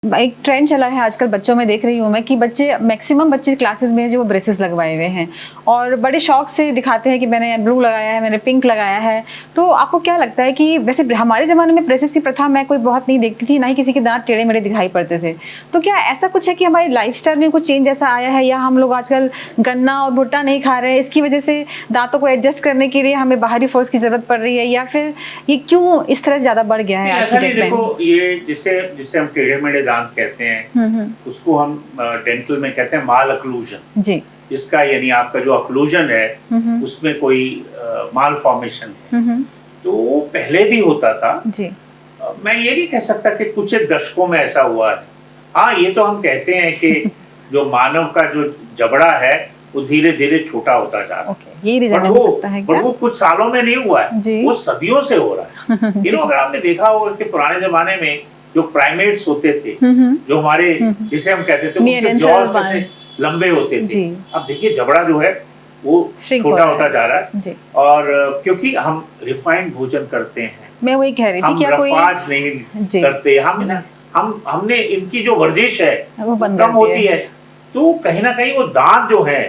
एक ट्रेंड चला है आजकल बच्चों में, देख रही हूँ मैं कि बच्चे मैक्सिमम बच्चे क्लासेस में हैं जो वो ब्रेसेस लगवाए हुए हैं और बड़े शौक से दिखाते हैं कि मैंने ब्लू लगाया है, मैंने पिंक लगाया है। तो आपको क्या लगता है कि वैसे हमारे ज़माने में ब्रेसेस की प्रथा मैं कोई बहुत नहीं देखती थी, ना ही किसी के दांत टेढ़े मेढ़े दिखाई पड़ते थे। तो क्या ऐसा कुछ है कि हमारी लाइफस्टाइल में कुछ चेंज ऐसा आया है, या हम लोग आजकल गन्ना और भुट्टा नहीं खा रहे हैं, इसकी वजह से दांतों को एडजस्ट करने के लिए हमें बाहरी फोर्स की ज़रूरत पड़ रही है, या फिर ये क्यों इस तरह ज़्यादा बढ़ गया है आज के डेट में? देखो, ये जिसे हम टेढ़े मेढ़े दांत कहते हैं उसको हम डेंटल में कहते हैं माल अक्लूजन जी। इसका यानी आपका जो अक्लूजन है उसमें कोई माल फॉर्मेशन है, तो वो पहले भी होता था जी। मैं ये नहीं कह सकता कि कुछ दशकों में ऐसा हुआ है। हाँ, ये तो हम कहते हैं कि जो मानव का जो जबड़ा है वो धीरे धीरे छोटा होता जा रहा है। ये रीजन हो सकता है क्या? वो कुछ सालों में नहीं हुआ है, वो सदियों से हो रहा है। अगर आपने देखा होगा कि पुराने जमाने में जो प्राइमेट्स होते थे, जो हमारे जिसे हम कहते थे उनके जॉज कैसे लंबे होते थे, अब देखिए जबड़ा जो है वो छोटा होता जा रहा है। और क्योंकि हम रिफाइंड भोजन करते हैं, मैं वही कह रही थी, क्या कोई रफाज नहीं करते हमने इनकी जो वर्जिश है वो कम होती है, तो कहीं ना कहीं वो दांत जो है,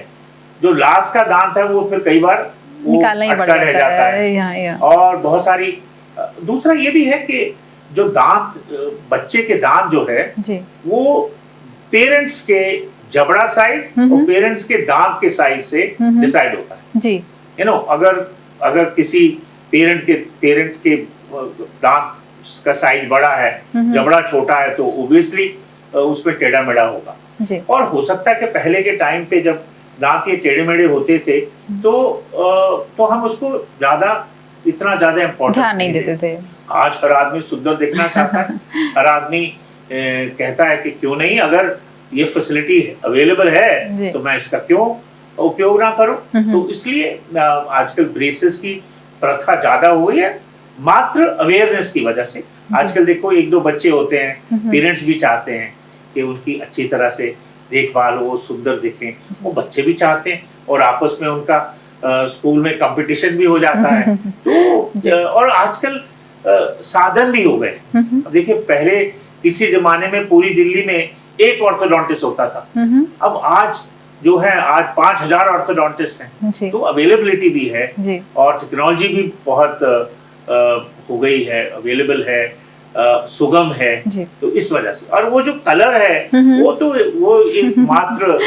जो लास्ट का दांत है, वो फिर कई बार अटका रह जाता है। और बहुत सारी दूसरा ये भी है कि जो दांत, बच्चे के दांत जो है वो पेरेंट्स के जबड़ा साइज और पेरेंट्स के दांत के साइज से डिसाइड होता है जी। अगर किसी पेरेंट के दांत का साइज बड़ा है, जबड़ा छोटा है, तो ओब्वियसली उसमें टेढ़ा मेढ़ा होगा जी। और हो सकता है कि पहले के टाइम पे जब दांत ये टेढ़े मेढ़े होते थे तो हम उसको इतना ज्यादा इम्पोर्टेंस नहीं देते थे। आज हर आदमी सुंदर दिखना चाहता है, हर आदमी कहता है कि क्यों नहीं, अगर ये फैसिलिटी अवेलेबल है तो मैं इसका क्यों उपयोग ना करूं। तो इसलिए आजकल ब्रेसेस की प्रथा ज्यादा हो गई है, मात्र अवेयरनेस की वजह से। आजकल देखो, एक दो बच्चे होते हैं, पेरेंट्स भी चाहते हैं कि उनकी अच्छी तरह से देखभाल हो, सुंदर दिखें, वो बच्चे भी चाहते हैं, और आपस में उनका स्कूल में कंपटीशन भी हो जाता है। तो और आजकल साधन भी हो गए। देखिए, पहले किसी जमाने में पूरी दिल्ली में एक ऑर्थोडोंटिस्ट होता था, अब आज जो है 5000 ऑर्थोडोंटिस्ट हैं। तो अवेलेबिलिटी भी है और टेक्नोलॉजी भी बहुत हो गई है, अवेलेबल है, सुगम है, तो इस वजह से। और वो जो कलर है वो एक मात्र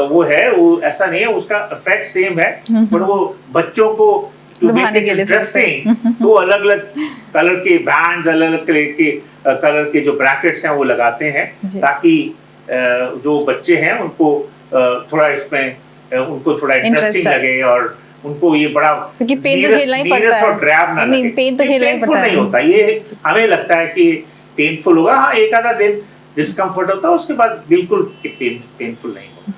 वो है, वो ऐसा नहीं है, उसका इफेक्ट सेम है, पर वो बच्चों को टू मेक इट इंटरेस्टिंग, तो अलग अलग कलर के बैंड्स, अलग अलग कलर के जो ब्रैकेट्स हैं वो लगाते हैं, ताकि जो बच्चे हैं उनको थोड़ा इसमें उनको थोड़ा इंटरेस्टिंग लगे और उनको ये बड़ा नीरस और ड्रैब ना लगे। पेनफुल नहीं होता, ये हमें लगता है कि पेनफुल होगा, हाँ एक आधा दिन डिस्कम्फर्ट होता है, उसके बाद बिल्कुल पेनफुल नहीं होता।